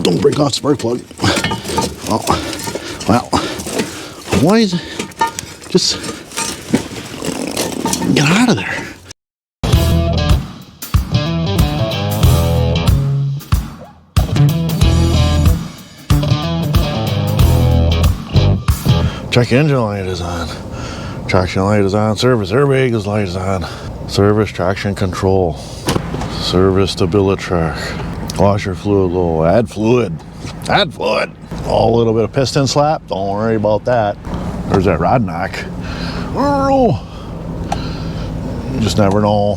Don't break off the spark plug. Oh, well, why is it? Just get out of there. Check engine light is on. Traction light is on. Service airbag light is on. Service traction control. Service stability track. Washer fluid low. Add fluid. Add fluid. Oh, a little bit of piston slap. Don't worry about that. There's that rod knock. Oh, you just never know.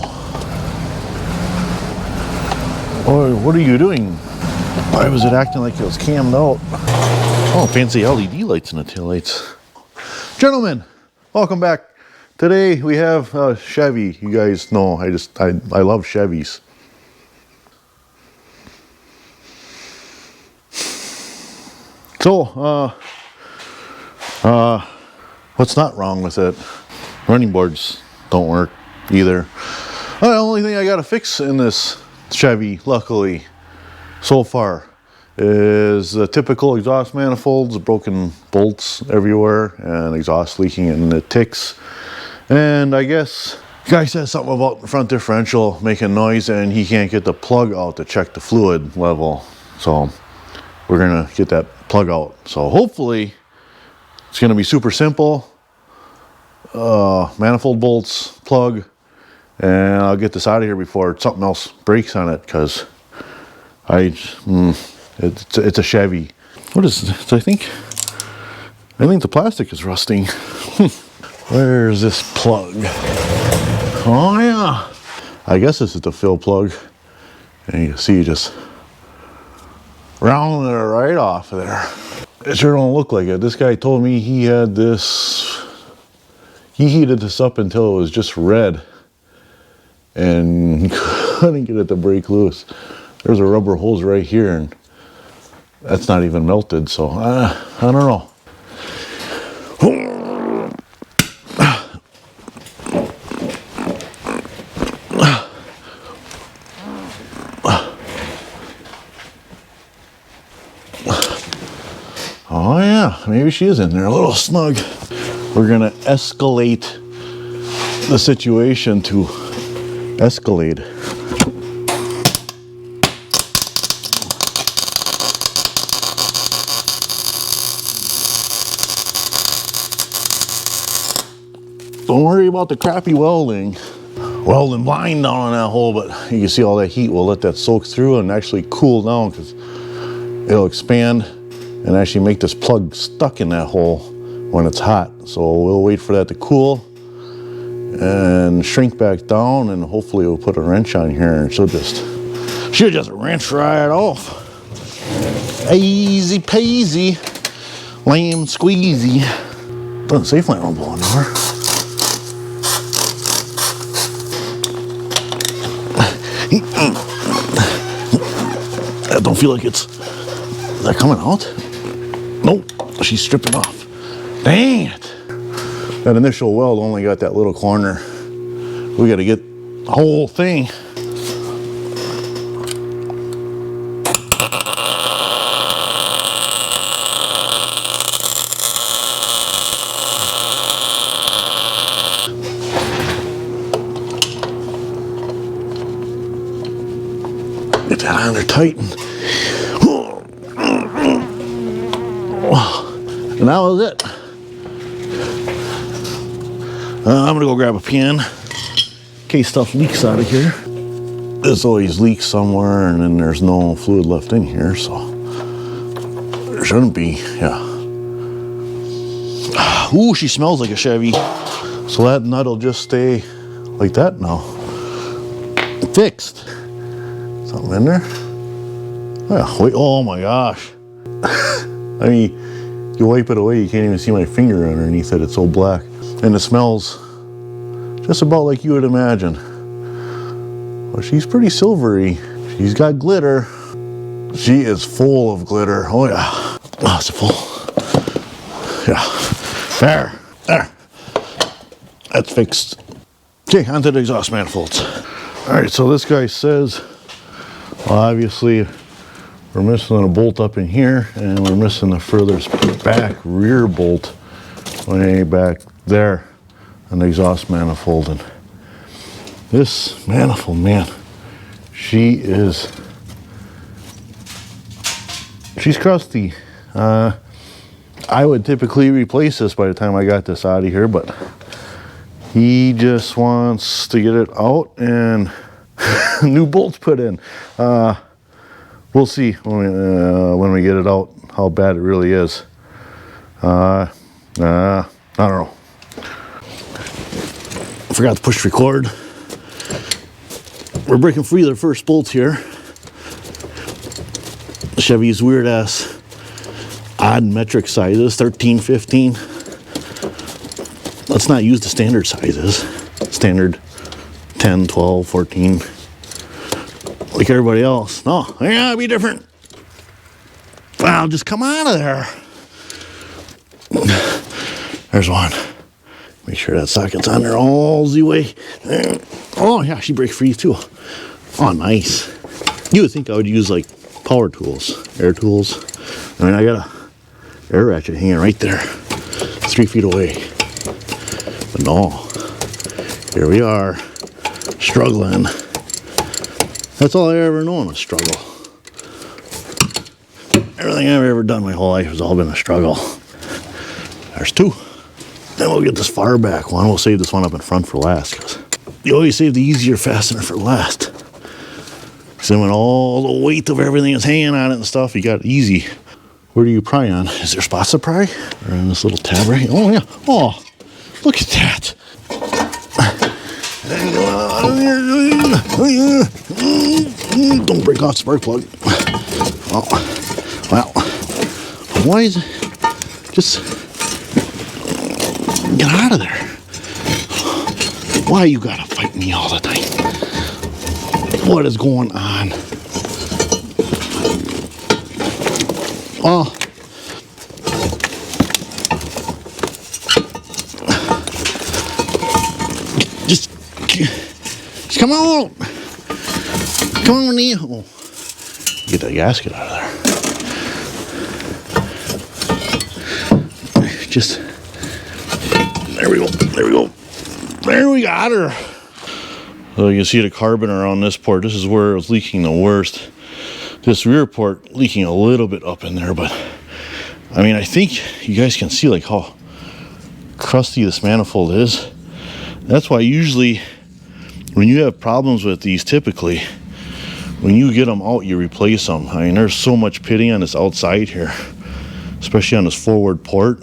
Oh, what are you doing? Why was it acting like it was cammed out? Oh, fancy LED lights in the taillights. Gentlemen, welcome back. Today we have a Chevy. You guys know I love Chevys. So, what's not wrong with it? Running boards don't work either. The only thing I got to fix in this Chevy, luckily, so far, is the typical exhaust manifolds, broken bolts everywhere, and exhaust leaking and it ticks. And I guess the guy said something about the front differential making noise and he can't get the plug out to check the fluid level. So we're gonna get that plug out. So hopefully it's gonna be super simple. Manifold bolts, plug, and I'll get this out of here before something else breaks on it, because it's a Chevy. What is this? I think the plastic is rusting. Where's this plug? Oh yeah, I guess this is the fill plug, and you can see just rounding it right off of there. It sure don't look like it. This guy told me he had this. He heated this up until it was just red, and couldn't get it to break loose. There's a rubber hose right here, and that's not even melted, so I don't know. Oh yeah, maybe she is in there a little snug. We're gonna escalate the situation to Escalade. Don't worry about the crappy welding. Welding blind down on that hole, but you can see all that heat will let that soak through and actually cool down, because it'll expand and actually make this plug stuck in that hole when it's hot. So we'll wait for that to cool and shrink back down, and hopefully we'll put a wrench on here and she'll just wrench right off. Easy peasy, lemon squeezy. Doesn't say flammable anymore. I don't feel like it's. Is that coming out? Nope, she's stripping off. Dang it! That initial weld only got that little corner. We got to get the whole thing. Get that on there tight. And that was it. I'm gonna go grab a pan in case stuff leaks out of here. This always leaks somewhere, and then there's no fluid left in here, so there shouldn't be. Yeah. Ooh, she smells like a Chevy. So that nut will just stay like that now. Fixed. Something in there? Oh, wait, oh my gosh. I mean, you wipe it away, you can't even see my finger underneath it. It's so black. And it smells just about like you would imagine. Well, she's pretty silvery. She's got glitter. She is full of glitter. Oh yeah. Oh, it's full. Yeah. There. That's fixed. Okay, onto the exhaust manifolds. All right, so this guy says, well, obviously we're missing a bolt up in here, and we're missing the furthest back rear bolt way back there on the exhaust manifold. And this manifold, man, she's crusty. I would typically replace this by the time I got this out of here, but he just wants to get it out and new bolts put in. We'll see when we get it out how bad it really is. I don't know. I forgot to push record. We're breaking free of the first bolt here. Chevy's weird ass odd metric sizes, 13, 15. Let's not use the standard sizes. Standard 10, 12, 14. Like everybody else. No, they gotta be different. Well, just come out of there. There's one. Make sure that socket's on there all the way. Oh yeah, she breaks free too. Oh, nice. You would think I would use like power tools, air tools. I mean, I got a air ratchet hanging right there, 3 feet away. But no, here we are, struggling. That's all I've ever known, a struggle. Everything I've ever done my whole life has all been a struggle. There's two. Then we'll get this far back one. We'll save this one up in front for last, because you always save the easier fastener for last. So when all the weight of everything is hanging on it and stuff, you got it easy. Where do you pry on? Is there spots to pry? Or in this little tab right here? Oh yeah. Oh, look at that. Don't break off the spark plug. Oh, well. Why is it? Just get out of there. Why you gotta fight me all the time? What is going on? Oh. Just come on. Come on, Neil. Oh. Get that gasket out of there. Just, there we go. There we go. There we got her. So you can see the carboner on this port. This is where it was leaking the worst. This rear port leaking a little bit up in there, but I mean, I think you guys can see like how crusty this manifold is. That's why usually when you have problems with these, typically when you get them out, you replace them. I mean, there's so much pitting on this outside here, especially on this forward port.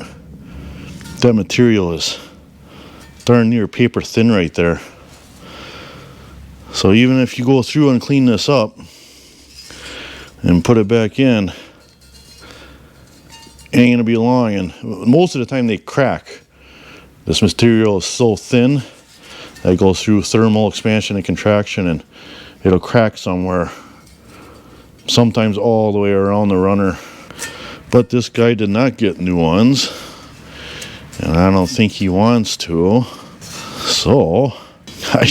That material is darn near paper thin right there. So even if you go through and clean this up and put it back in, it ain't gonna be long. And most of the time they crack. This material is so thin that it goes through thermal expansion and contraction, and it'll crack somewhere, sometimes all the way around the runner. But this guy did not get new ones, and I don't think he wants to. So I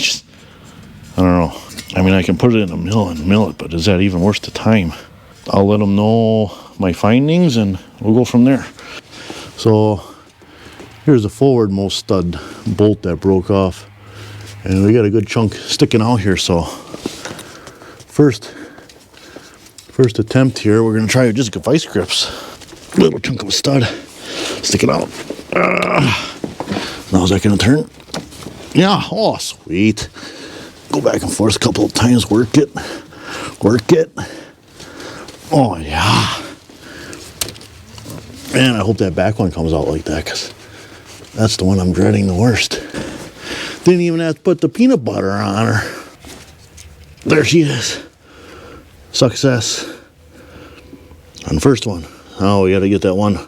don't know. I mean, I can put it in a mill and mill it, but is that even worth the time? I'll let them know my findings and we'll go from there. So here's the forwardmost stud bolt that broke off, and we got a good chunk sticking out here. So first attempt here, we're gonna try it just with vice grips. Little chunk of a stud, stick it out. Now is that gonna turn? Yeah. Oh, sweet. Go back and forth a couple of times, work it. Oh yeah. Man, I hope that back one comes out like that, because that's the one I'm dreading the worst. Didn't even have to put the peanut butter on her. There she is. Success. On the first one. Oh, we gotta get that one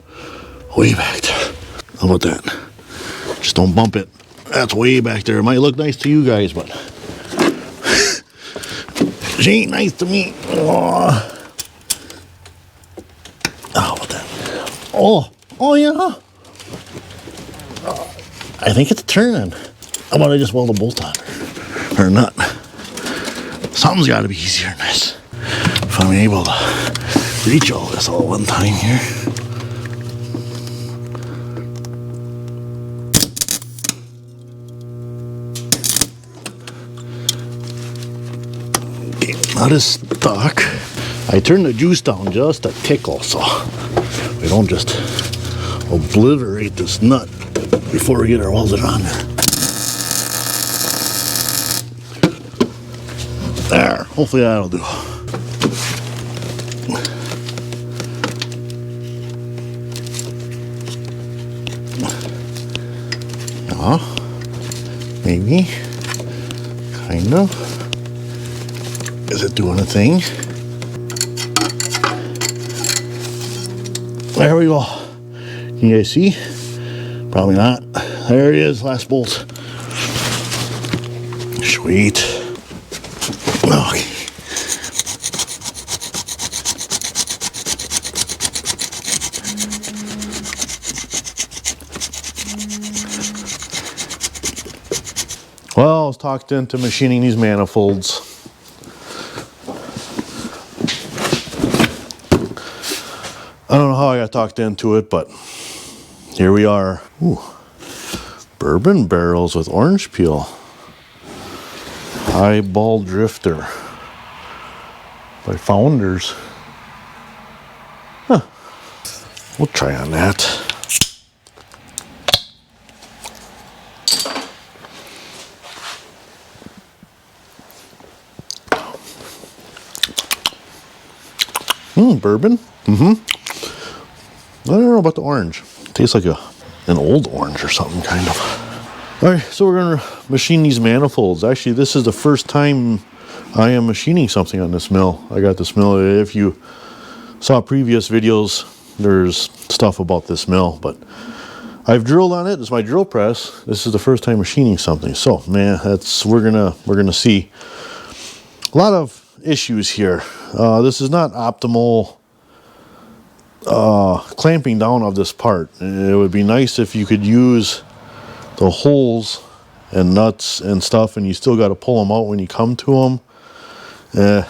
way back there. How about that? Just don't bump it. That's way back there. It might look nice to you guys, but she ain't nice to me. Oh. How about that? Oh yeah. I think it's turning. How about I just weld a bolt on her? Or not? Something's got to be easier than this. If I'm able to reach all this all one time here. Okay, nut is stuck. I turned the juice down just a tickle so we don't just obliterate this nut before we get our welded on there. There, hopefully that'll do. Maybe, kind of. Is it doing a thing? There we go. Can you guys see? Probably not. There it is, last bolt. Sweet. Okay. Well, I was talked into machining these manifolds. I don't know how I got talked into it, but here we are. Ooh, bourbon barrels with orange peel. Highball drifter by Founders. Huh. We'll try on that. Bourbon. I don't know about the orange. Tastes like an old orange or something, kind of. All right, so we're gonna machine these manifolds. Actually, this is the first time I am machining something on this mill. I got this mill. If you saw previous videos, there's stuff about this mill, but I've drilled on it. It's my drill press. This is the first time machining something. So, man, we're gonna see a lot of issues here. This is not optimal clamping down of this part. It would be nice if you could use the holes and nuts and stuff, and you still got to pull them out when you come to them, and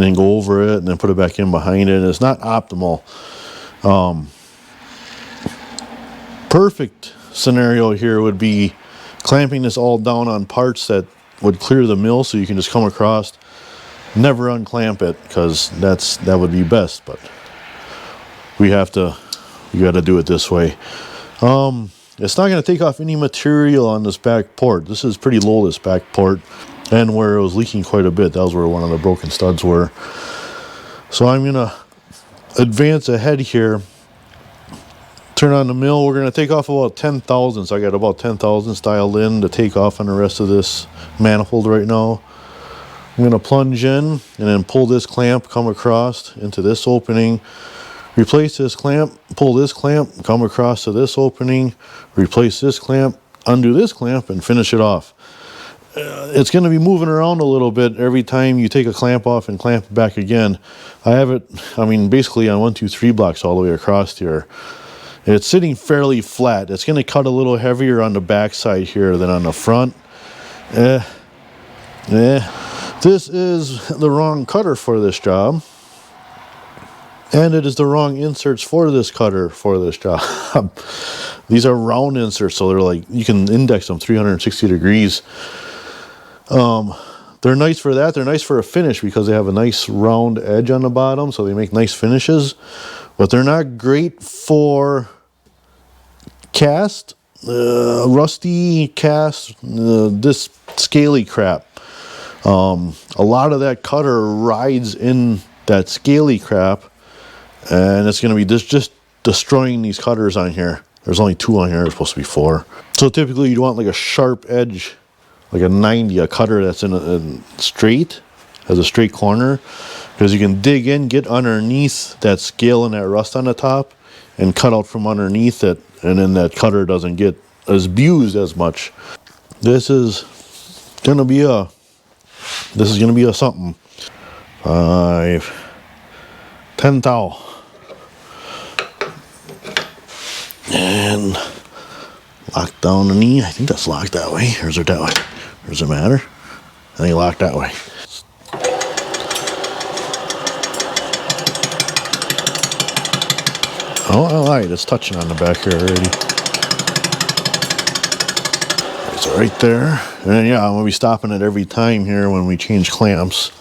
then go over it and then put it back in behind it. It's not optimal. Perfect scenario here would be clamping this all down on parts that would clear the mill, so you can just come across, never unclamp it, because that would be best. But we got to do it this way. It's not going to take off any material on this back port. This is pretty low, this back port, and where it was leaking quite a bit. That was where one of the broken studs were. So I'm going to advance ahead here, turn on the mill. We're going to take off about 10 thousandths. I got about 10 thousandths dialed in to take off on the rest of this manifold right now. I'm going to plunge in and then pull this clamp, come across into this opening, replace this clamp, pull this clamp, come across to this opening, replace this clamp, undo this clamp, and finish it off. It's going to be moving around a little bit every time you take a clamp off and clamp it back again. I have it, basically on 1, 2, 3 blocks all the way across here. It's sitting fairly flat. It's going to cut a little heavier on the back side here than on the front. This is the wrong cutter for this job. And it is the wrong inserts for this cutter for this job. These are round inserts, so they're like, you can index them 360 degrees. They're nice for that. They're nice for a finish because they have a nice round edge on the bottom, so they make nice finishes. But they're not great for cast, rusty cast, this scaly crap. A lot of that cutter rides in that scaly crap, and it's going to be just destroying these cutters on here. There's only 2 on here. There's supposed to be 4. So typically you'd want like a sharp edge, like a 90, a cutter that's in a straight, has a straight corner, because you can dig in, get underneath that scale and that rust on the top, and cut out from underneath it, and then that cutter doesn't get abused as much. This is gonna be a something. 5, 10 thou. And lock down the knee. I think that's locked that way. Or is it that way? Or does it matter? and they lock that way. Oh, all right, it's touching on the back here already. It's right there. And then, yeah, I'm going to be stopping it every time here when we change clamps.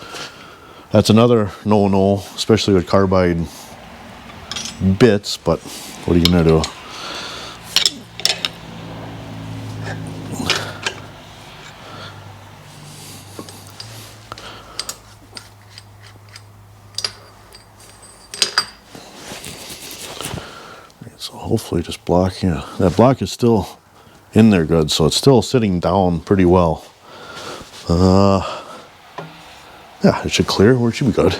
That's another no-no, especially with carbide bits, but what are you going to do? So hopefully just block, yeah, that block is still in there good, so it's still sitting down pretty well. Yeah, it should clear, or it should be good.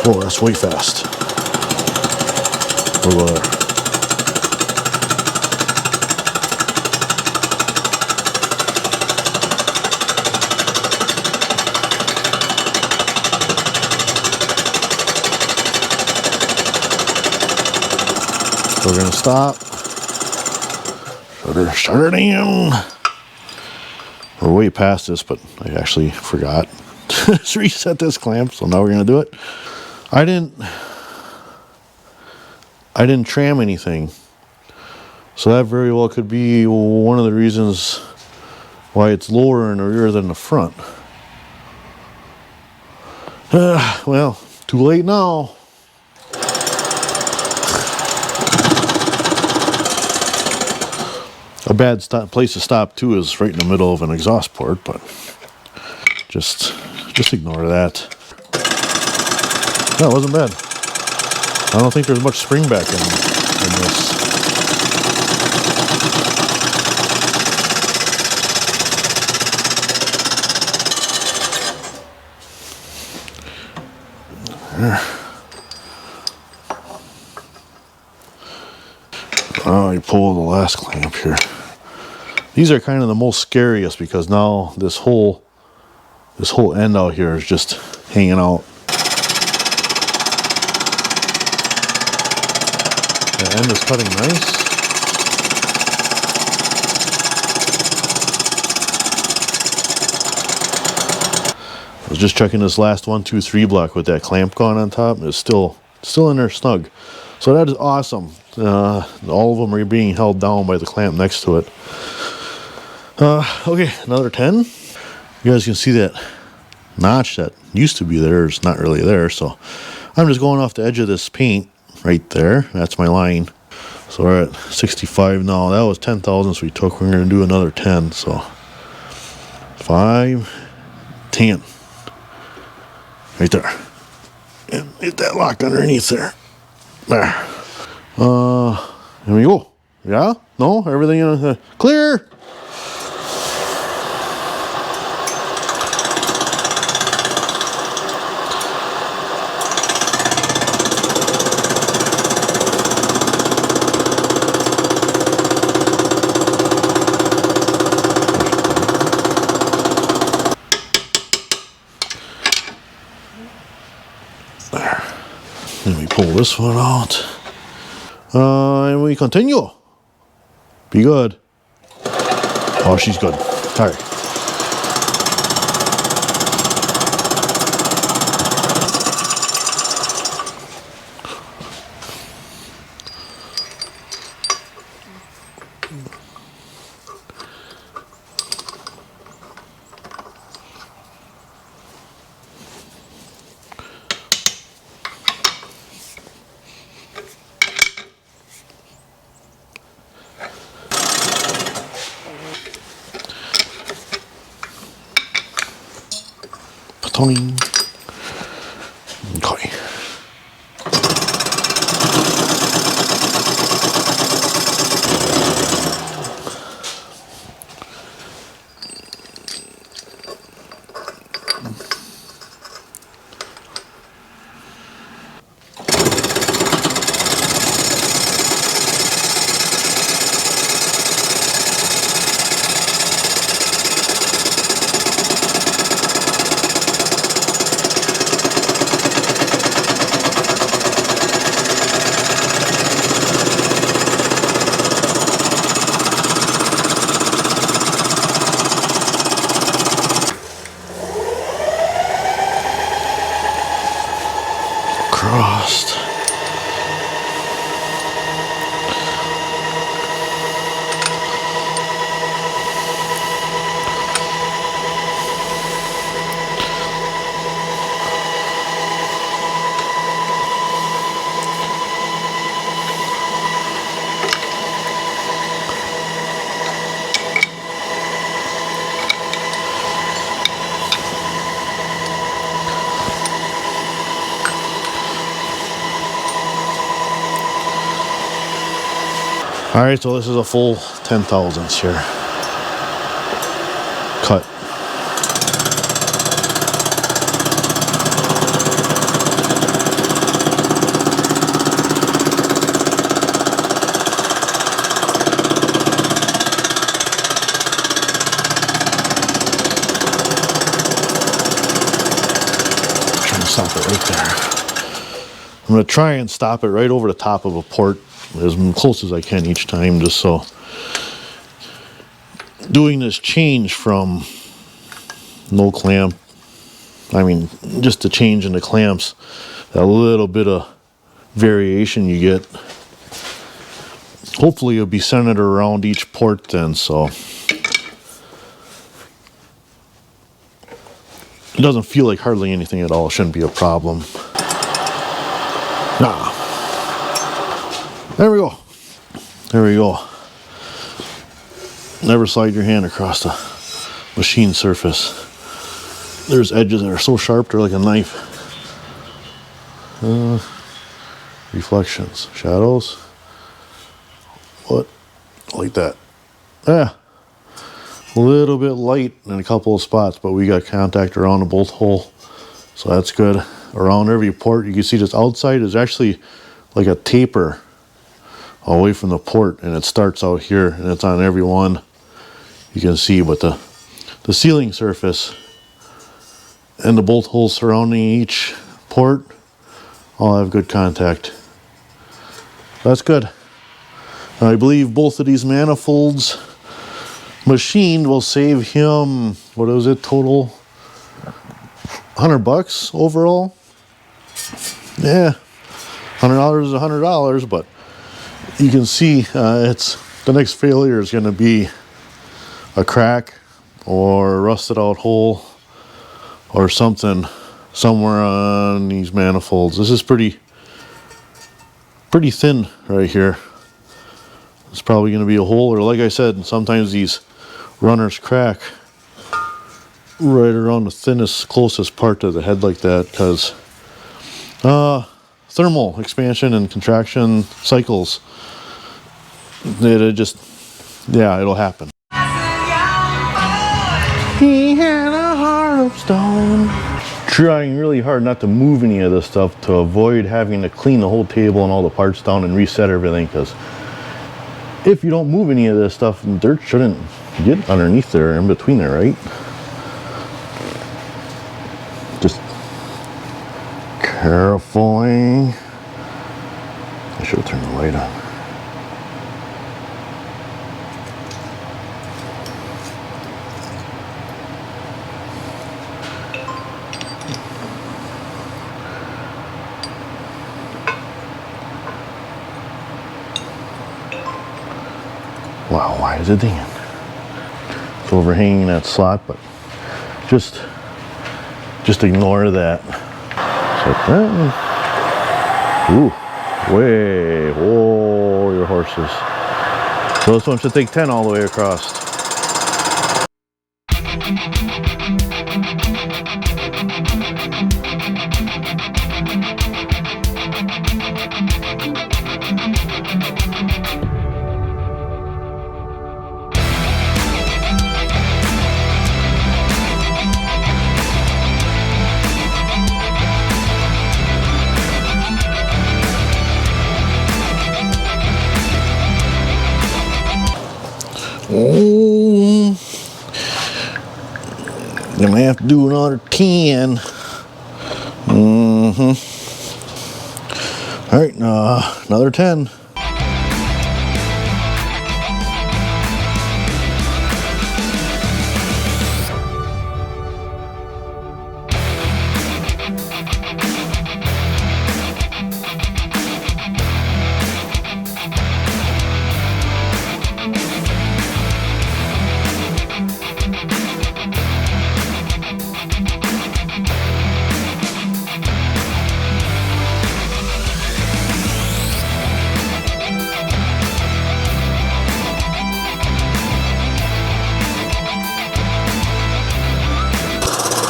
Oh, that's way fast. We'll go there. We're gonna stop. Shut her in. We're way past this, but I actually forgot to reset this clamp, so now we're gonna do it. I didn't tram anything, so that very well could be one of the reasons why it's lower in the rear than the front. Well, too late now. A bad place to stop too is right in the middle of an exhaust port, but just ignore that. That wasn't bad. I don't think there's much spring back in this. Oh, you pull the last clamp here. These are kind of the most scariest because now this whole end out here is just hanging out. The end is cutting nice. I was just checking this last 1, 2, 3 block with that clamp gone on top. It's still in there snug. So that is awesome. All of them are being held down by the clamp next to it. Okay, another 10. You guys can see that notch that used to be there is not really there. So I'm just going off the edge of this paint right there. That's my line. So we're at 65 now. That was 10,000 we took. We're going to do another 10. So 5, 10. Right there. And hit that lock underneath there. There. Here we go. Yeah? No? Everything clear? There. Then we pull this one out. And we continue. Be good. Oh, she's good. All right. Tony. Okay. All right, so this is a full 10 thousandths here. Cut. Trying to stop it right there. I'm going to try and stop it right over the top of a port as close as I can each time, just so doing this change from no clamp, I mean just the change in the clamps, that little bit of variation you get, hopefully it'll be centered around each port then, so it doesn't feel like hardly anything at all. It shouldn't be a problem. There we go. There we go. Never slide your hand across the machine surface. There's edges that are so sharp they're like a knife. Reflections, shadows. What? Like that. Yeah. A little bit light in a couple of spots, but we got contact around the bolt hole, so that's good. Around every port, you can see this outside is actually like a taper away from the port, and it starts out here and it's on every one. You can see, but the sealing surface and the bolt holes surrounding each port all have good contact. That's good. I believe both of these manifolds machined will save him, what is it, total $100 overall? Yeah, $100 is $100, but you can see it's the next failure is going to be a crack or a rusted out hole or something somewhere on these manifolds. This is pretty thin right here. It's probably going to be a hole, or like I said, sometimes these runners crack right around the thinnest, closest part to the head like that, because thermal expansion and contraction cycles, it just, yeah, it'll happen. He had a heart of stone. Trying really hard not to move any of this stuff to avoid having to clean the whole table and all the parts down and reset everything, because if you don't move any of this stuff, dirt shouldn't get underneath there, in between there, right? Just carefully. I should have turned the light on. Wow, why is it dinging? It's overhanging that slot, but just ignore that. So, ooh, way, oh, your horses. So this one should take 10 all the way across. Oh, gonna have to do another 10. All right, another 10.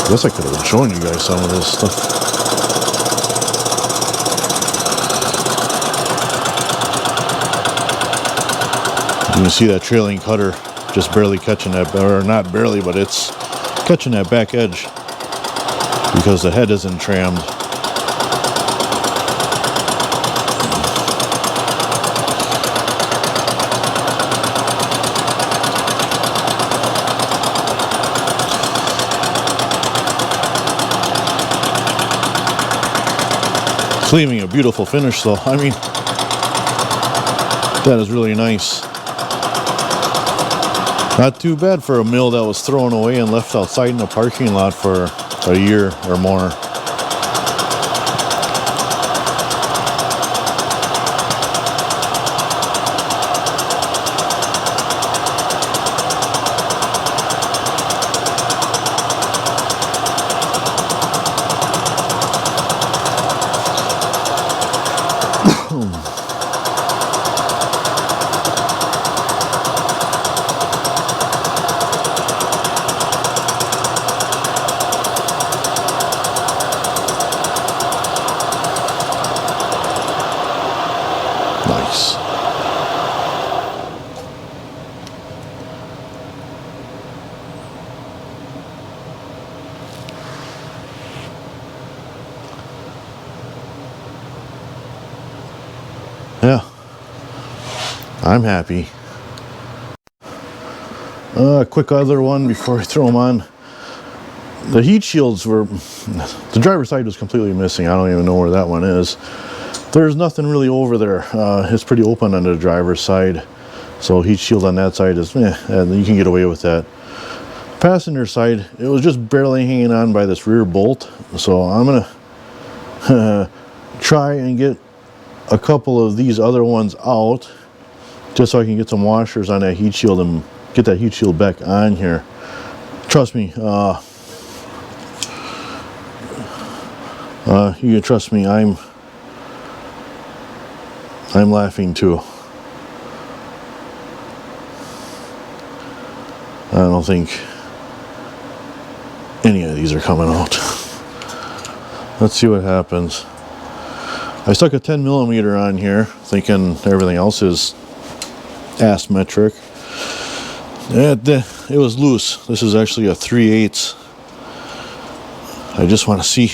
I guess I could have been showing you guys some of this stuff. can see that trailing cutter just barely catching that, or not barely, but it's catching that back edge because the head isn't trimmed. It's leaving a beautiful finish though. I mean, that is really nice. Not too bad for a mill that was thrown away and left outside in the parking lot for a year or more. Nice. Yeah, I'm happy. Quick other one before I throw them on. The heat shields were, the driver's side was completely missing. I don't even know where that one is. There's nothing really over there. It's pretty open on the driver's side. So heat shield on that side is, and you can get away with that. Passenger side, it was just barely hanging on by this rear bolt. So I'm gonna try and get a couple of these other ones out just so I can get some washers on that heat shield and get that heat shield back on here. Trust me, you can trust me, I'm laughing too. I don't think any of these are coming out. Let's see what happens. I stuck a 10 millimeter on here, thinking everything else is asymmetric. It was loose. This is actually a 3/8. I just want to see.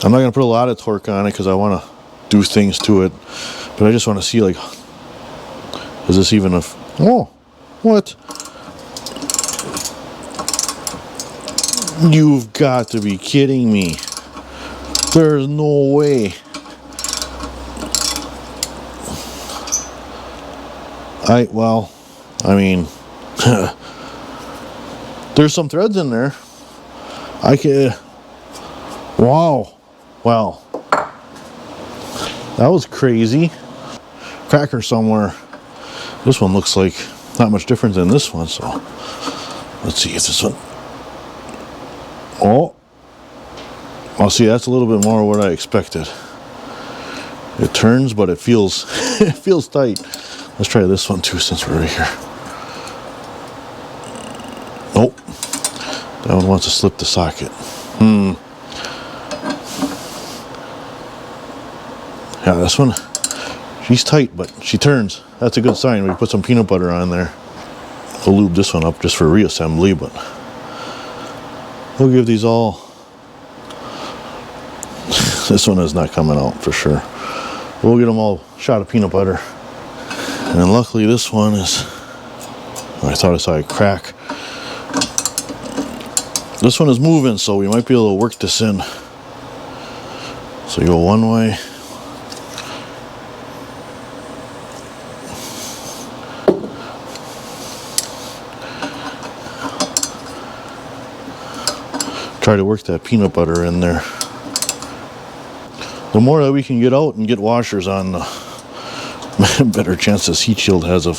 I'm not going to put a lot of torque on it because I want to do things to it. But I just want to see, like, is this even a... Oh, what? You've got to be kidding me. There's no way. Well, I mean, there's some threads in there. I can... Wow. Wow. That was crazy. Cracker somewhere. This one looks like not much different than this one, so let's see if this one... Oh, well, see, that's a little bit more what I expected. It turns, but it feels it feels tight. Let's try this one too, since we're right here. Nope, that one wants to slip the socket. Yeah, this one, she's tight, but she turns. That's a good sign. We put some peanut butter on there. We'll lube this one up just for reassembly, but we'll give these all... This one is not coming out for sure. We'll get them all shot of peanut butter. And then luckily this one is... I thought I saw a crack. This one is moving, so we might be able to work this in. So you go one way. Try to work that peanut butter in there. The more that we can get out and get washers on, the better chance this heat shield has of...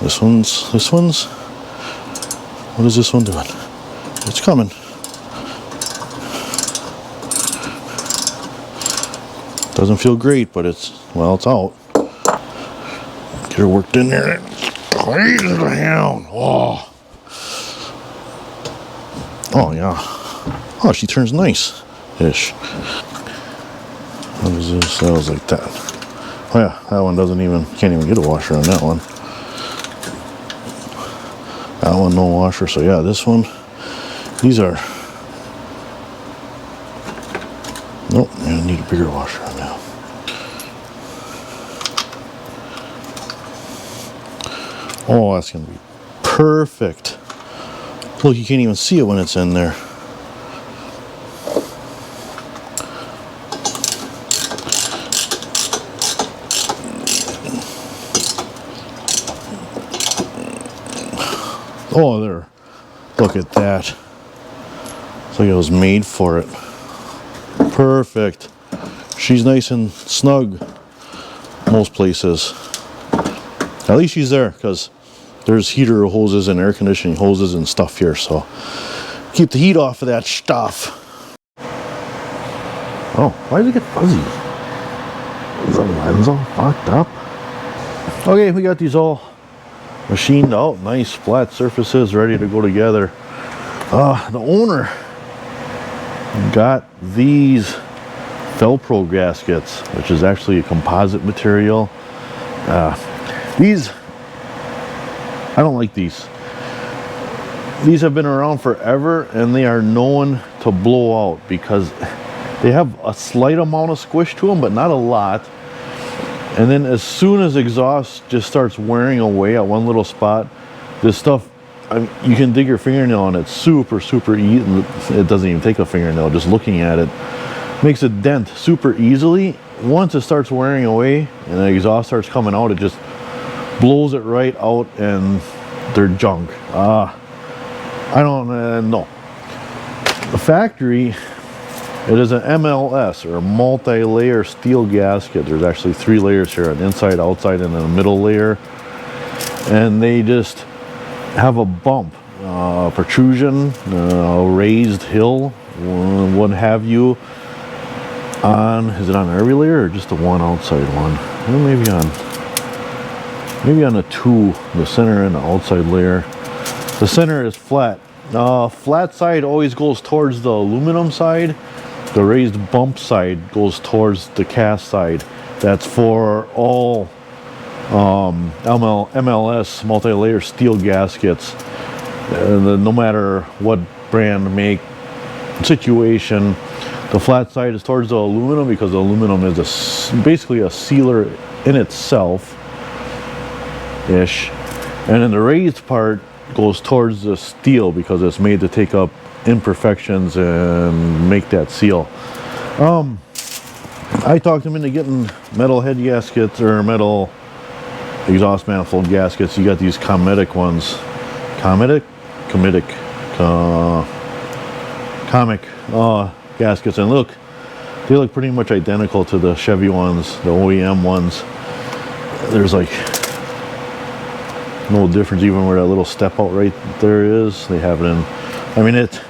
This one's... What is this one doing? It's coming. Doesn't feel great, but it's, well, it's out. Get her worked in there. Crazy down. Oh. Oh, yeah. Oh, she turns nice-ish. What is this? So that was like that. Oh yeah, that one can't even get a washer on that one. That one no washer. So yeah, this one, these are, nope, I need a bigger washer on now. Oh, that's gonna be perfect. Look, you can't even see it when it's in there. Oh, there. Look at that. It's like it was made for it. Perfect. She's nice and snug most places. At least she's there, because there's heater hoses and air conditioning hoses and stuff here, so keep the heat off of that stuff. Oh, why did it get fuzzy? Is the lens all fucked up? Okay, we got these all machined out, nice flat surfaces ready to go together. The owner got these Velcro gaskets, which is actually a composite material. These, I don't like these. These have been around forever, and they are known to blow out because they have a slight amount of squish to them, but not a lot. And then as soon as exhaust just starts wearing away at one little spot, this stuff, you can dig your fingernail on it super easy. It doesn't even take a fingernail, just looking at it makes a dent super easily. Once it starts wearing away and the exhaust starts coming out, it just blows it right out, and they're junk. I don't know. The factory, it is an MLS, or a multi-layer steel gasket. There's actually 3 layers here, an inside, outside, and then a middle layer. And they just have a bump, protrusion, raised hill, what have you. Is it on every layer or just the one outside one? Well, maybe on the 2, the center and the outside layer. The center is flat. Flat side always goes towards the aluminum side. The raised bump side goes towards the cast side. That's for all MLS multi-layer steel gaskets. No matter what brand, make, situation, the flat side is towards the aluminum because the aluminum is basically a sealer in itself ish, and then the raised part goes towards the steel because it's made to take up imperfections and make that seal. I talked him into getting metal head gaskets, or metal exhaust manifold gaskets. You got these comic gaskets, and look, they look pretty much identical to the Chevy ones, the OEM ones. There's like no difference even where that little step out right there is. They have it in, I mean, it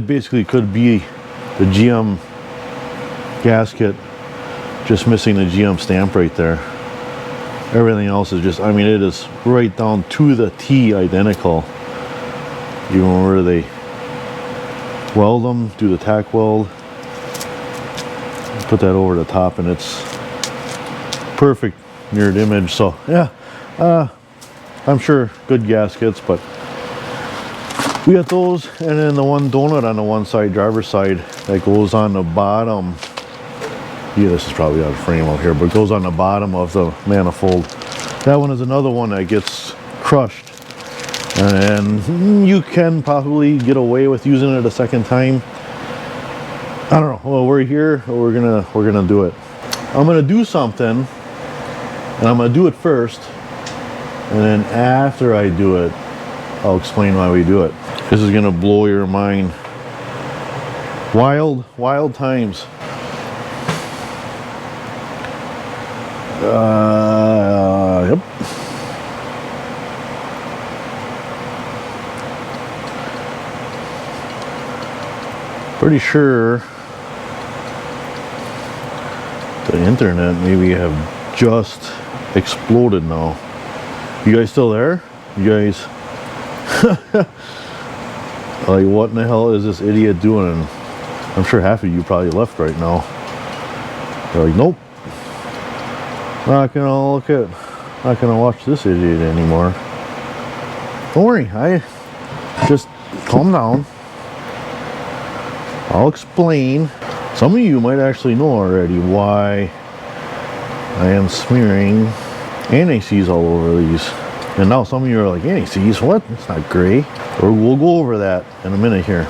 basically could be the GM gasket, just missing the GM stamp right there. Everything else is just, I mean, it is right down to the T identical. Even where they weld them, do the tack weld, put that over the top, and it's perfect mirrored image. So yeah, I'm sure good gaskets, but we got those, and then the one donut on the one side, driver's side, that goes on the bottom. Yeah, this is probably out of frame out here, but it goes on the bottom of the manifold. That one is another one that gets crushed, and you can probably get away with using it a second time. I don't know. Well, we're here, we're gonna do it. I'm gonna do something, and I'm gonna do it first, and then after I do it, I'll explain why we do it. This is gonna blow your mind. Wild times. Yep. Pretty sure the internet maybe have just exploded now. You guys still there? You guys like, what in the hell is this idiot doing? And I'm sure half of you probably left right now. They're like, nope, not gonna watch this idiot anymore. Don't worry, I just calm down. I'll explain. Some of you might actually know already why I am smearing anti-seize all over these. And now some of you are like, anti-seize, what? It's not gray. Or we'll go over that in a minute here.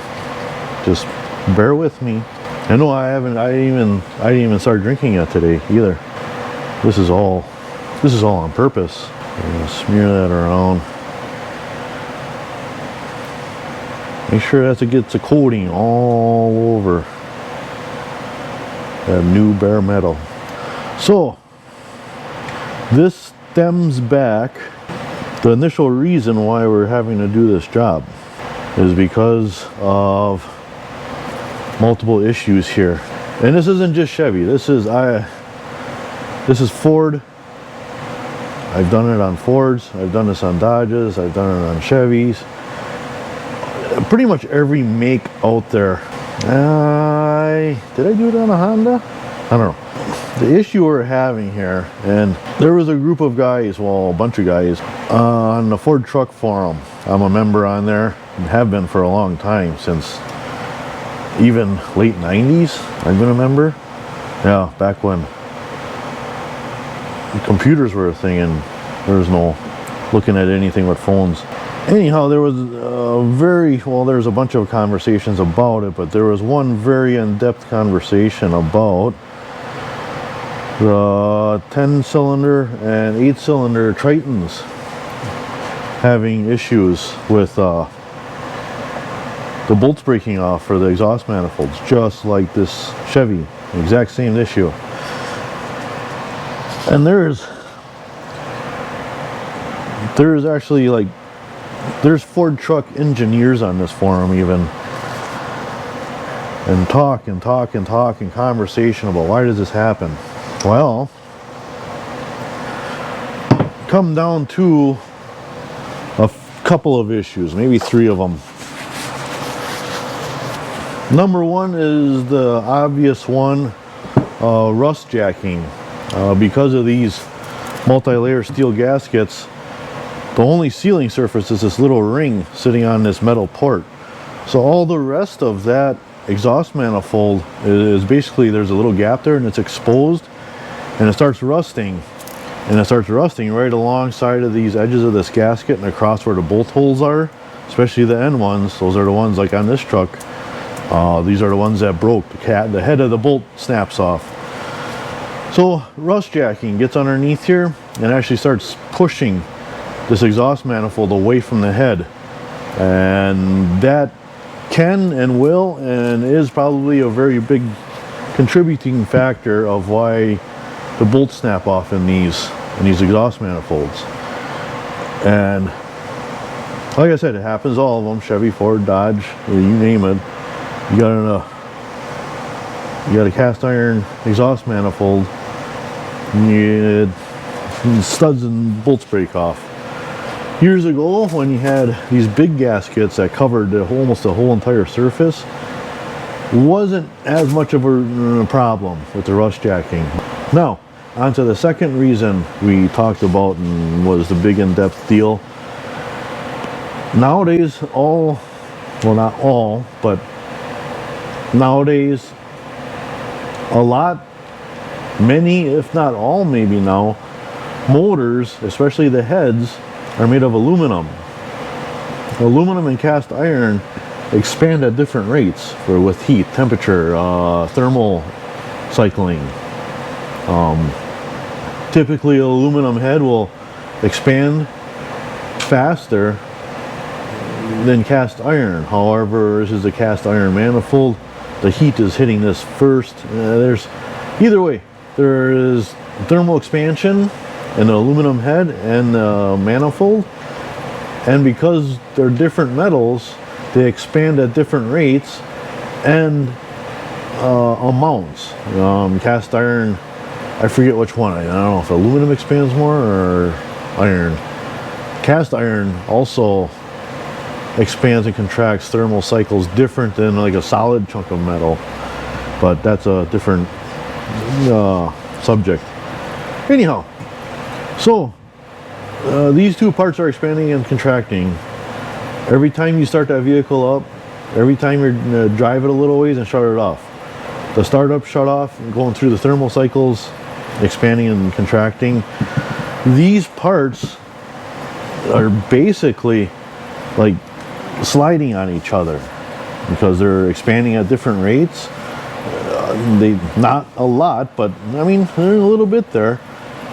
Just bear with me. I know I didn't even start drinking yet today either. This is all on purpose. I'm gonna smear that around. Make sure that it gets a coating all over that new bare metal. So this stems back. The initial reason why we're having to do this job is because of multiple issues here. And this isn't just Chevy. This is Ford. I've done it on Fords. I've done this on Dodges. I've done it on Chevys. Pretty much every make out there. Did I do it on a Honda? I don't know. The issue we're having here, and there was a group of guys, well, a bunch of guys, on the Ford Truck Forum. I'm a member on there, and have been for a long time, since even late 90s, I've been a member. Yeah, back when computers were a thing and there was no looking at anything with phones. Anyhow, there was there's a bunch of conversations about it, but there was one very in-depth conversation about the 10-cylinder and 8-cylinder Tritons having issues with the bolts breaking off for the exhaust manifolds, just like this Chevy, exact same issue. And there's actually, like, there's Ford truck engineers on this forum even, and talk and conversation about why does this happen. Well, come down to a couple of issues, maybe three of them. Number one is the obvious one, rust jacking. Because of these multi-layer steel gaskets, the only sealing surface is this little ring sitting on this metal port. So all the rest of that exhaust manifold is basically, there's a little gap there and it's exposed, and it starts rusting. And it starts rusting right alongside of these edges of this gasket and across where the bolt holes are, especially the end ones. Those are the ones like on this truck. These are the ones that broke. The head of the bolt snaps off. So rust jacking gets underneath here and actually starts pushing this exhaust manifold away from the head. And that can and will and is probably a very big contributing factor of why the bolts snap off in these exhaust manifolds. And like I said, it happens all of them, Chevy, Ford, Dodge, you name it. You got a cast iron exhaust manifold, studs and bolts break off. Years ago, when you had these big gaskets that covered almost the whole entire surface, wasn't as much of a problem with the rust jacking. Now, on to the second reason we talked about and was the big in-depth deal. Nowadays, well, not all, but nowadays, many, if not all maybe now, motors, especially the heads, are made of aluminum. Aluminum and cast iron expand at different rates with heat, temperature, thermal cycling. Typically, an aluminum head will expand faster than cast iron. However, this is a cast iron manifold. The heat is hitting this first. Either way, there is thermal expansion in the aluminum head and the manifold, and because they're different metals, they expand at different rates and amounts. Cast iron, I forget which one. I don't know if aluminum expands more or iron. Cast iron also expands and contracts thermal cycles different than like a solid chunk of metal, but that's a different subject. Anyhow, so these two parts are expanding and contracting. Every time you start that vehicle up, every time you drive it a little ways and shut it off. The start up, shut off, going through the thermal cycles, expanding and contracting. These parts are basically like sliding on each other because they're expanding at different rates. They not a lot, but I mean there's a little bit there,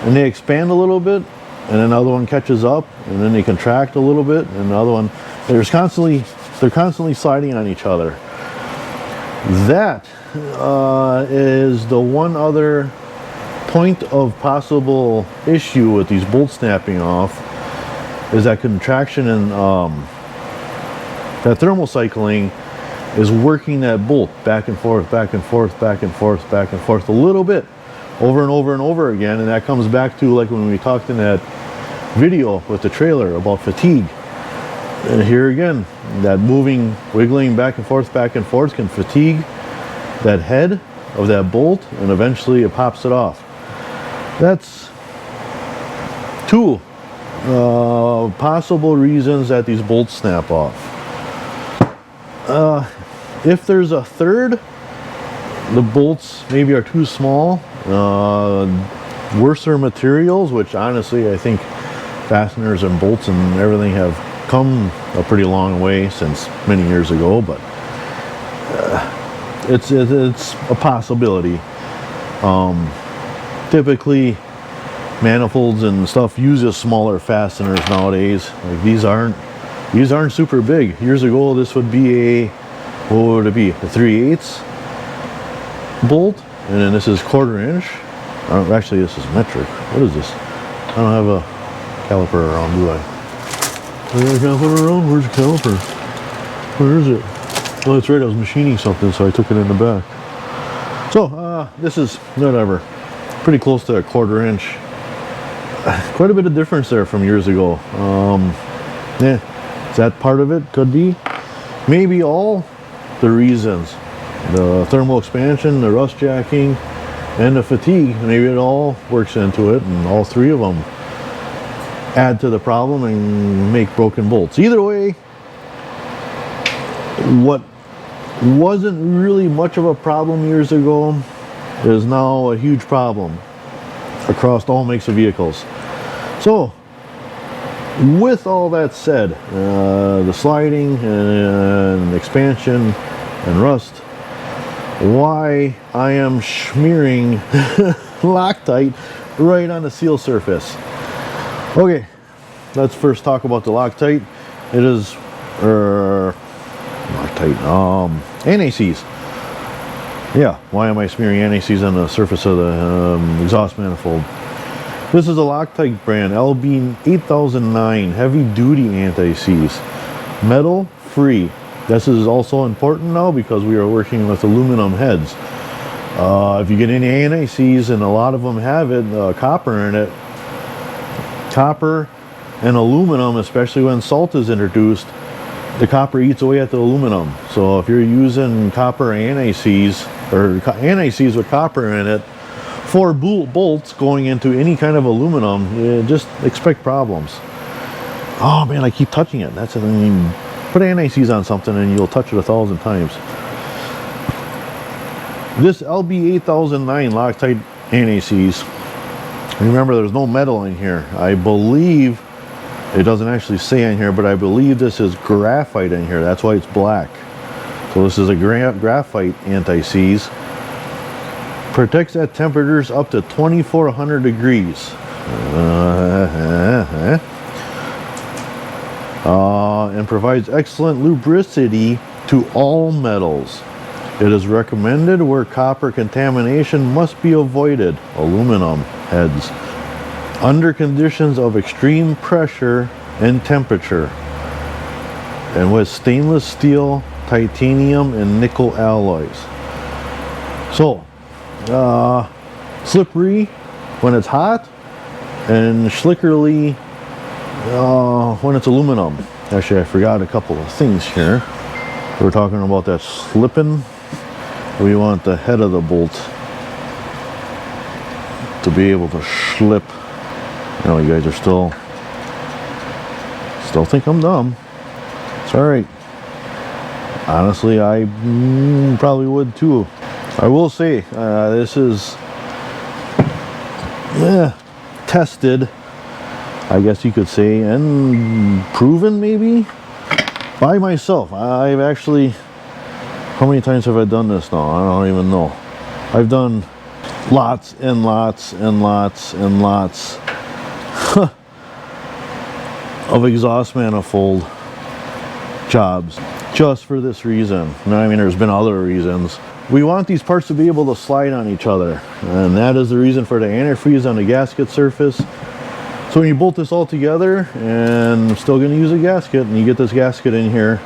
and they expand a little bit, and another one catches up, and then they contract a little bit, and another one. They're constantly sliding on each other. That is the one other point of possible issue with these bolts snapping off, is that contraction and that thermal cycling is working that bolt back and forth, back and forth, back and forth, back and forth a little bit over and over and over again. And that comes back to like when we talked in that video with the trailer about fatigue. And here again, that moving, wiggling back and forth can fatigue that head of that bolt, and eventually it pops it off. That's two possible reasons that these bolts snap off. If there's a third, the bolts maybe are too small, worser materials, which honestly I think fasteners and bolts and everything have come a pretty long way since many years ago, but it's a possibility. Typically manifolds and stuff uses smaller fasteners nowadays. Like these aren't super big. Years ago this would be what would it be, a 3/8 bolt, and then this is 1/4 inch. Actually this is metric. What is this? I don't have a caliper around, do I? Do I have a caliper around? Where's the caliper? Where is it? Oh, that's right, I was machining something, so I took it in the back. So this is whatever, pretty close to a 1/4 inch. Quite a bit of difference there from years ago. Yeah, is that part of it? Could be. Maybe all the reasons. The thermal expansion, the rust jacking, and the fatigue. Maybe it all works into it, and all three of them add to the problem and make broken bolts. Either way, what wasn't really much of a problem years ago is now a huge problem across all makes of vehicles. So with all that said, the sliding and expansion and rust, why I am smearing Loctite right on the seal surface. Okay, let's first talk about the Loctite. It is Loctite, NACs. Yeah, why am I smearing NACs on the surface of the exhaust manifold? This is a Loctite brand, LB8009 heavy duty anti-seize, metal free. This is also important now because we are working with aluminum heads. If you get any anti-seize, and a lot of them have it, copper in it, copper and aluminum, especially when salt is introduced, the copper eats away at the aluminum. So if you're using copper anti-seize or anti-seize with copper in it for bolts going into any kind of aluminum, just expect problems. Oh man, I keep touching it. That's, I mean, put anti-seize on something and you'll touch it 1,000 times. This LB8009 Loctite anti-seize, remember there's no metal in here. I believe, it doesn't actually say in here, but I believe this is graphite in here. That's why it's black. So this is a graphite anti-seize. Protects at temperatures up to 2,400 degrees. And provides excellent lubricity to all metals. It is recommended where copper contamination must be avoided, aluminum heads, under conditions of extreme pressure and temperature, and with stainless steel, titanium, and nickel alloys. So, slippery when it's hot, and slickerly when it's aluminum. Actually, I forgot a couple of things here. We're talking about that slipping. We want the head of the bolt. to be able to slip. You know, you guys are still think I'm dumb. It's all right. Honestly, I probably would too. I will say this is tested, I guess you could say, and proven maybe by myself. I've actually, how many times have I done this now? I don't even know. I've done lots and lots and lots and lots of exhaust manifold jobs just for this reason. I mean, there's been other reasons. We want these parts to be able to slide on each other, and that is the reason for the antifreeze on the gasket surface. So when you bolt this all together, and I'm still going to use a gasket, and you get this gasket in here,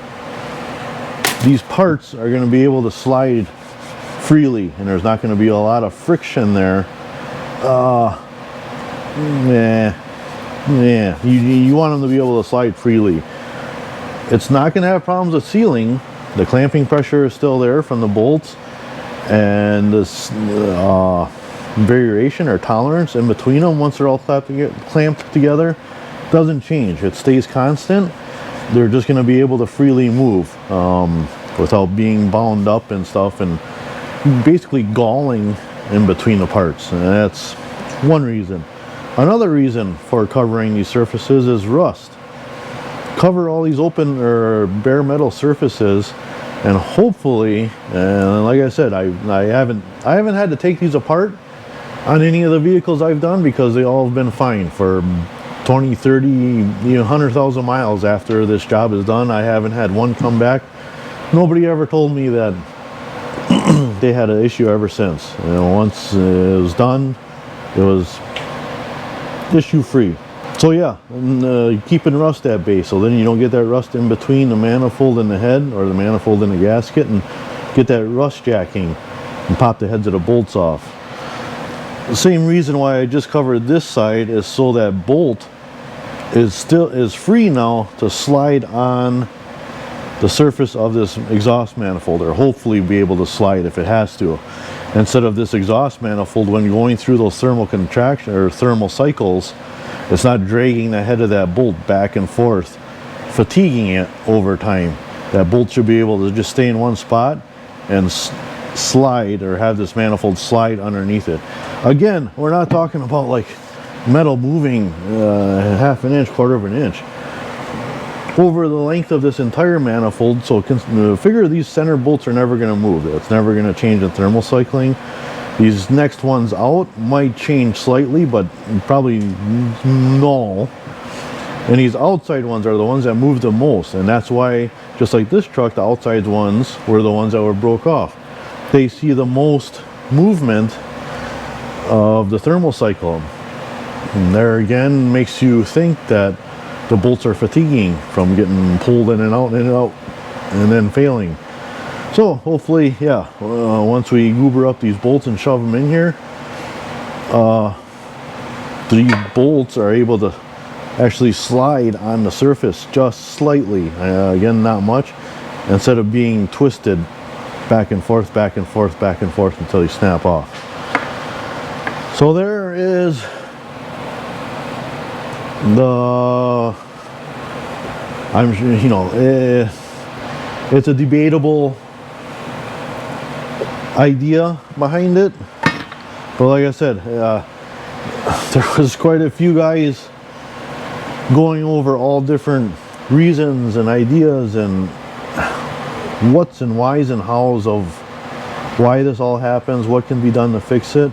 these parts are going to be able to slide freely, and there's not going to be a lot of friction there. You want them to be able to slide freely. It's not going to have problems with sealing. The clamping pressure is still there from the bolts, and this variation or tolerance in between them once they're all clamped together doesn't change. It stays constant. They're just going to be able to freely move without being bound up and stuff and basically galling in between the parts. And that's one reason. Another reason for covering these surfaces is rust. Cover all these open or bare metal surfaces, and hopefully, and like I said, I haven't had to take these apart on any of the vehicles I've done, because they all have been fine for 20, 30, 100,000 miles after this job is done. I haven't had one come back. Nobody ever told me that they had an issue ever since. You know, once it was done, it was issue free. So yeah, and keeping rust at bay, so then you don't get that rust in between the manifold and the head, or the manifold and the gasket, and get that rust jacking and pop the heads of the bolts off. The same reason why I just covered this side is so that bolt is free now to slide on the surface of this exhaust manifold, or hopefully be able to slide if it has to. Instead of this exhaust manifold, when going through those thermal contraction or thermal cycles, it's not dragging the head of that bolt back and forth, fatiguing it over time. That bolt should be able to just stay in one spot and slide, or have this manifold slide underneath it. Again, we're not talking about like metal moving half an inch, quarter of an inch. Over the length of this entire manifold, so figure these center bolts are never going to move. It's never going to change in thermal cycling. These next ones out might change slightly, but probably no. And these outside ones are the ones that move the most, and that's why, just like this truck, the outside ones were the ones that were broke off. They see the most movement of the thermal cycle. And there again makes you think that the bolts are fatiguing from getting pulled in and out, and then failing. So hopefully, yeah, once we goober up these bolts and shove them in here, these bolts are able to actually slide on the surface just slightly, again not much, instead of being twisted back and forth, back and forth, back and forth until you snap off. So there is I'm sure, you know, it's a debatable idea behind it, but like I said, there was quite a few guys going over all different reasons and ideas and what's and whys and hows of why this all happens, what can be done to fix it.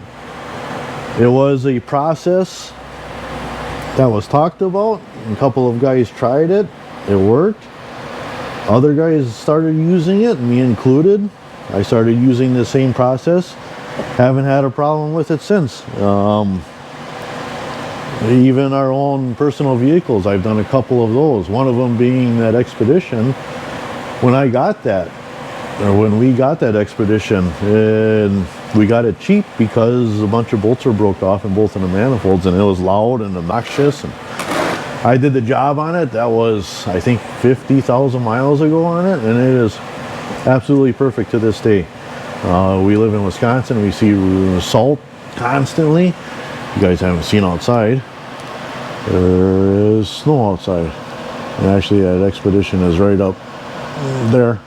It was a process that was talked about. A couple of guys tried it. It worked. Other guys started using it, me included. I started using the same process. Haven't had a problem with it since. Even our own personal vehicles, I've done a couple of those. One of them being that Expedition. When I got that, or when we got that Expedition, and we got it cheap because a bunch of bolts were broke off in both of the manifolds, and it was loud and obnoxious. And I did the job on it. That was, I think, 50,000 miles ago on it, and it is absolutely perfect to this day. We live in Wisconsin. We see salt constantly, you guys haven't seen outside, there is snow outside. And actually that expedition is right up there.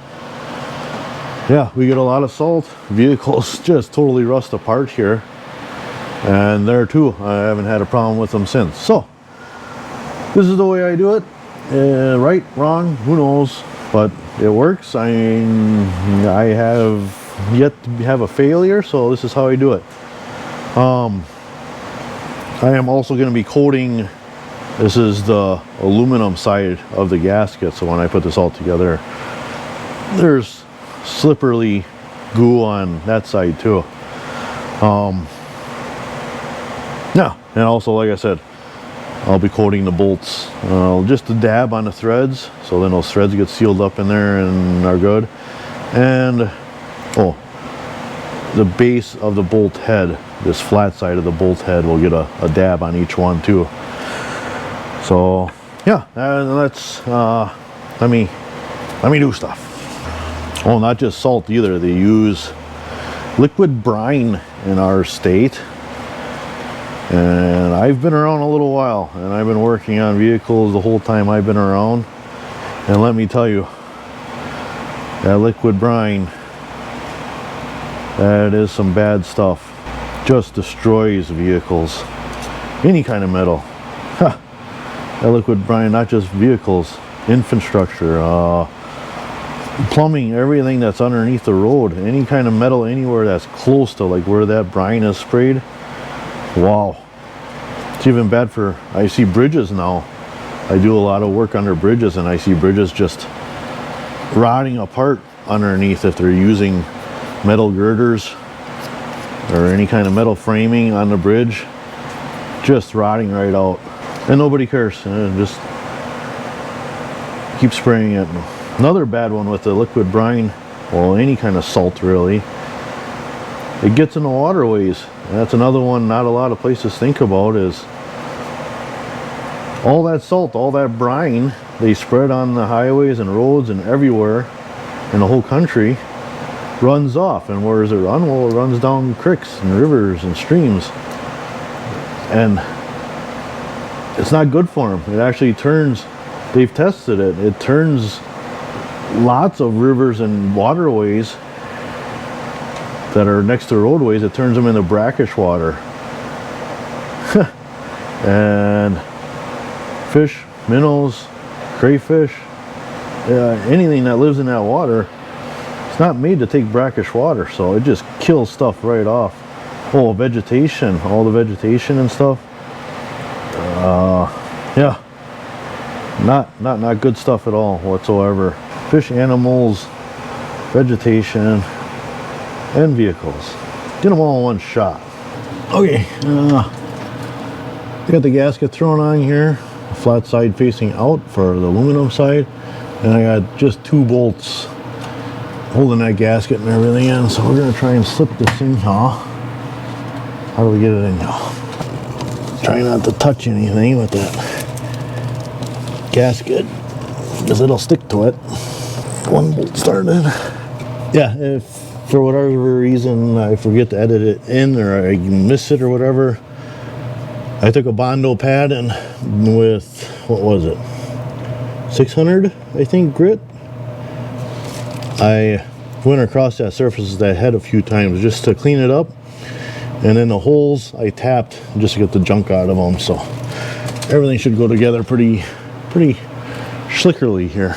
Yeah, we get a lot of salt. Vehicles just totally rust apart here. And there too, I haven't had a problem with them since. So, this is the way I do it. Right, wrong, who knows? But it works. I have yet to have a failure, so this is how I do it. I am also going to be coating, this is the aluminum side of the gasket, so when I put this all together, there's slippery goo on that side too. Yeah, and also, like I said, I'll be coating the bolts, just a dab on the threads, so then those threads get sealed up in there and are good. And oh, the base of the bolt head, this flat side of the bolt head, will get a dab on each one too. So yeah, and let's let me do stuff. Oh, not just salt either. They use liquid brine in our state. And I've been around a little while, and I've been working on vehicles the whole time I've been around. And let me tell you, that liquid brine, that is some bad stuff. Just destroys vehicles. Any kind of metal. Ha! That liquid brine, not just vehicles, infrastructure, plumbing, everything that's underneath the road. Any kind of metal anywhere that's close to like where that brine is sprayed. Wow. It's even bad for, I see bridges now. I do a lot of work under bridges, and I see bridges just rotting apart underneath if they're using metal girders or any kind of metal framing on the bridge. Just rotting right out. And nobody cares. Just keep spraying it. Another bad one with the liquid brine, well, any kind of salt really, it gets in the waterways. That's another one not a lot of places think about, is all that salt, all that brine they spread on the highways and roads and everywhere in the whole country runs off. And where does it run? Well, it runs down creeks and rivers and streams. And it's not good for them. It actually turns, they've tested it, it turns lots of rivers and waterways that are next to roadways, it turns them into brackish water. And fish, minnows, crayfish, anything that lives in that water, it's not made to take brackish water, so it just kills stuff right off. Oh, vegetation, all the vegetation and stuff. Yeah, not good stuff at all whatsoever. Fish, animals, vegetation, and vehicles. Get them all in one shot. Okay, I got the gasket thrown on here, flat side facing out for the aluminum side, and I got just 2 bolts holding that gasket and everything in. So we're gonna try and slip this in here. How do we get it in here? Try not to touch anything with that gasket, because it'll stick to it. 1 bolt started. Yeah, if for whatever reason I forget to edit it in, or I miss it or whatever, I took a Bondo pad and with, what was it, 600 I think grit, I went across that surface of that head a few times just to clean it up, and then the holes I tapped just to get the junk out of them. So everything should go together pretty slickerly here,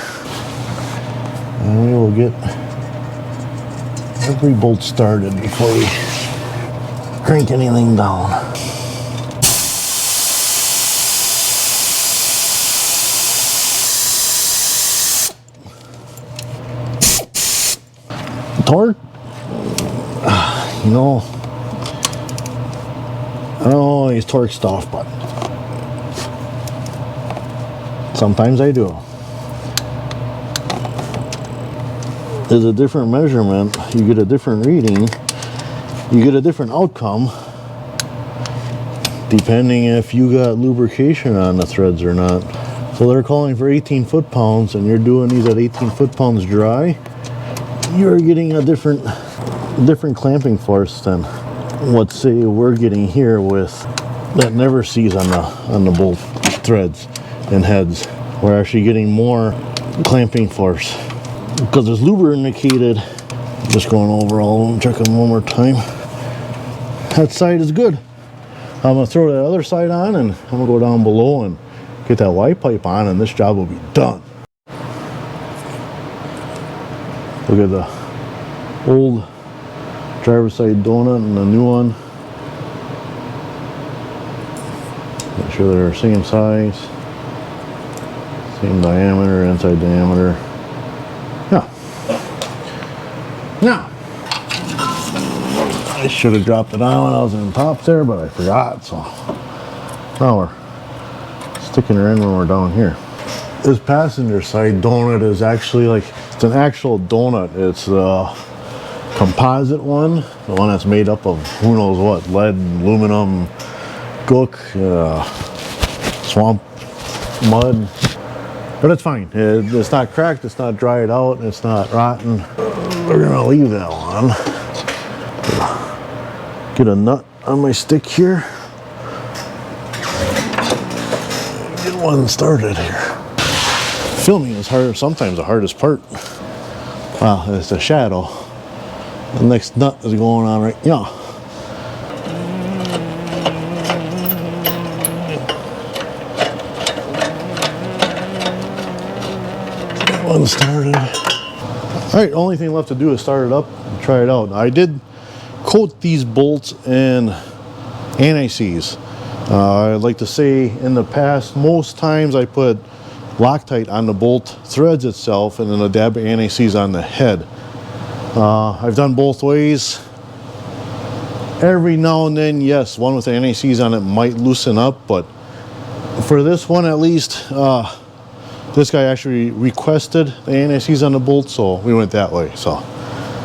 and we will get every bolt started before we crank anything down. Torque, you know, I don't always torque stuff, but sometimes I do. There's a different measurement, you get a different reading, you get a different outcome depending if you got lubrication on the threads or not. So they're calling for 18 foot-pounds, and you're doing these at 18 foot-pounds dry, you're getting a different clamping force than what, say, we're getting here with that never sees on the bolt threads and heads. We're actually getting more clamping force because it's lubricated. Just going over all of them, check them one more time. That side is good. I'm gonna throw the other side on, and I'm gonna go down below and get that Y pipe on, and this job will be done. Look at the old driver's side donut and the new one. Make sure they're the same size, same diameter, inside diameter. Yeah. Now, I should have dropped it on when I was in top there, but I forgot, so now we're sticking her in when we're down here. This passenger side donut is actually like, it's an actual donut. It's the composite one, the one that's made up of who knows what, lead, aluminum, gook, swamp mud, but it's fine. It's not cracked, it's not dried out, it's not rotten. We're gonna leave that one. Get a nut on my stick here. Get one started here. Filming is hard, sometimes the hardest part. Wow, it's the shadow. The next nut is going on right now. Get one started. All right, only thing left to do is start it up and try it out. I did coat these bolts in anti-seize. I'd like to say in the past, most times I put Loctite on the bolt threads itself and then a dab of anti-seize on the head. I've done both ways. Every now and then, yes, one with anti-seize on it might loosen up, but for this one at least, this guy actually requested the anti-seize on the bolt, so we went that way. So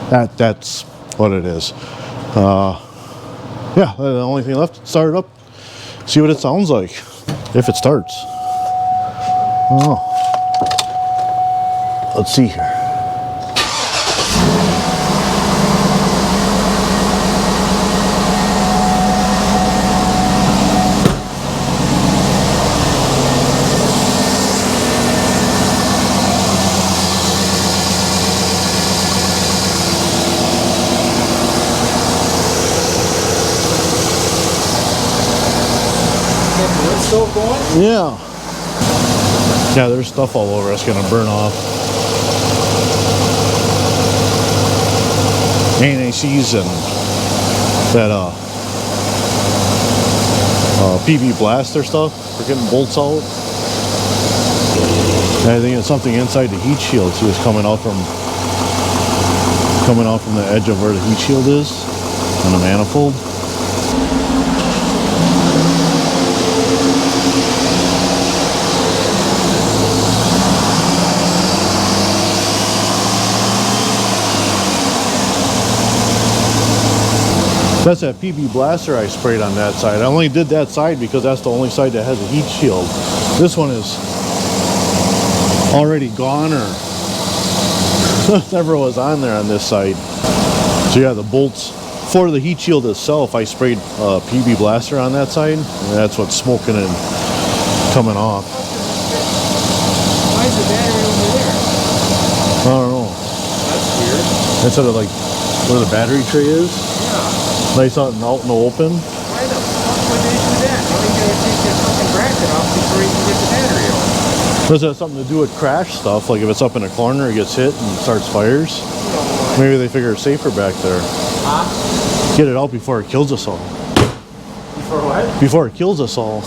that's what it is. Yeah, the only thing left, start it up, see what it sounds like, if it starts. Oh, let's see here. Still going? Yeah. Yeah, there's stuff all over. It's gonna burn off. Anti-seize and that PB blaster stuff for getting bolts out. I think it's something inside the heat shield. See, it's coming out from the edge of where the heat shield is on the manifold. That's that PB blaster I sprayed on that side. I only did that side because that's the only side that has a heat shield. This one is already gone, or never was on there on this side. So yeah, the bolts for the heat shield itself, I sprayed PB blaster on that side, and that's what's smoking and coming off. Why is the battery over there? I don't know. That's weird. Instead of like where the battery tray is. Yeah. Nice out in the open. Why the fuck would they do that? How are you going to take that fucking bracket off before you can get the battery out? Does that have something to do with crash stuff? Like if it's up in a corner, it gets hit and starts fires? No. Maybe they figure it's safer back there. Huh? Get it out before it kills us all. Before what? Before it kills us all.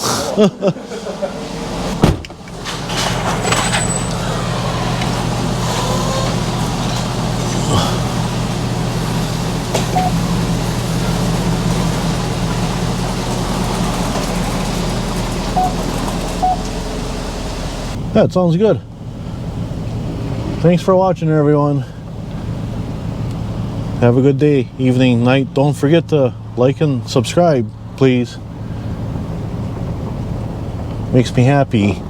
That sounds good. Thanks for watching, everyone. Have a good day, evening, night. Don't forget to like and subscribe, please. Makes me happy.